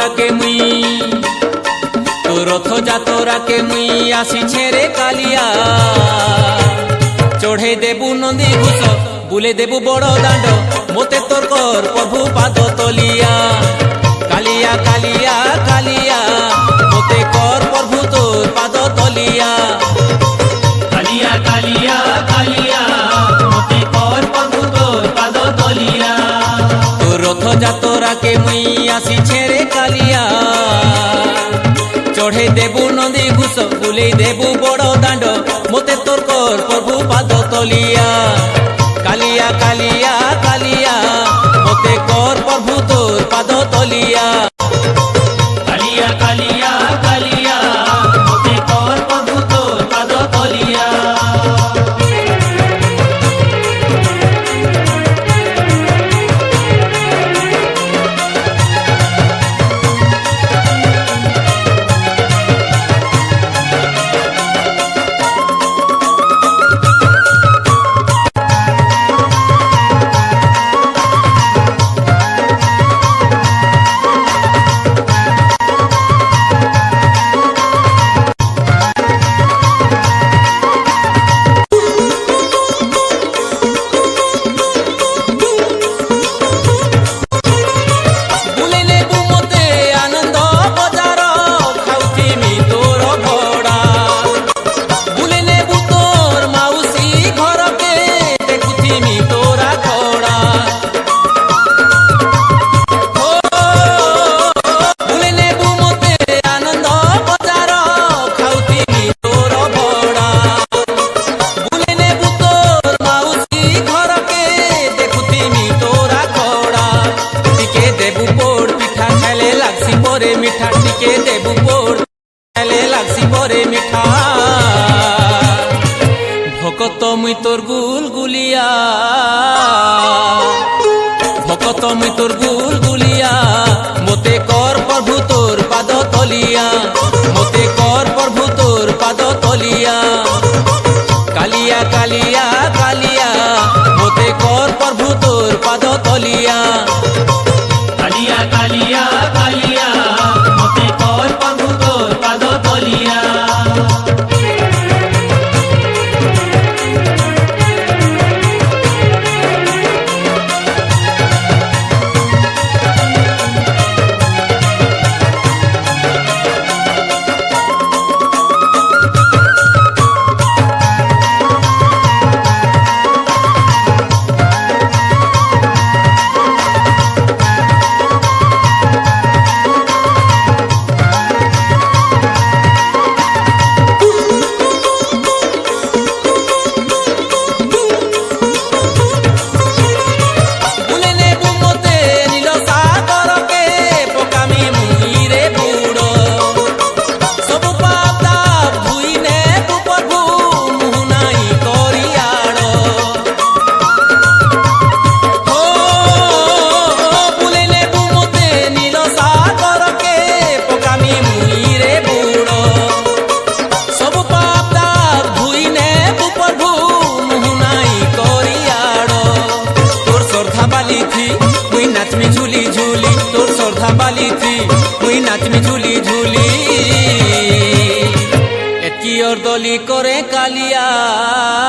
যাতরাকে মুই তো রথ যাতরাকে মুই আসিছে রে কালিয়া চড়ে দেবু নন্দী ঘোষ বুলে দেবু বড় দাণ্ড মতে তোর কর প্রভু পাদ তলিয়া কালিয়া কালিয়া কালিয়া মতে কর প্রভু তোর পাদ তলিয়া কালিয়া কালিয়া কালিয়া মতে কর প্রভু তোর পাদ তলিয়া তো রথ যাতরাকে মুই আসিছে রে কালিয়া চড়ে দেবু নন্দী ঘোষ বুলে দেবু বড় দাণ্ড মতে তোর কর প্রভু পাদ তলিয়া কালিয়া কালিয়া কালিয়া মতে কর প্রভু তোর পাদ তলিয়া কালিয়া কালিয়া কালিয়া মতে কর প্রভু তোর পাদ তলিয়া মিঠা টিকে দেবু পোড় খেলে লাগছি পরে মিঠা ভকত মুই তোর গুল গুলিয়া ভকত মুই তোর গুল গুলিয়া মতে কর প্রভু তোর পাদ তলিয়া মতে কর প্রভু তোর পাদ তলিয়া কালিয়া কালিয়া কালিয়া মতে কর প্রভু তোর পাদ তলিয়া কালিয়া কালিয়া কালিয়া মতে কর প্রভু তোর পাদ তলিয়া नाचमी झूली झूली तोर श्रद्धा बाली थी मुई नाचमी झूली झूली एतकी और दली करे कालिया।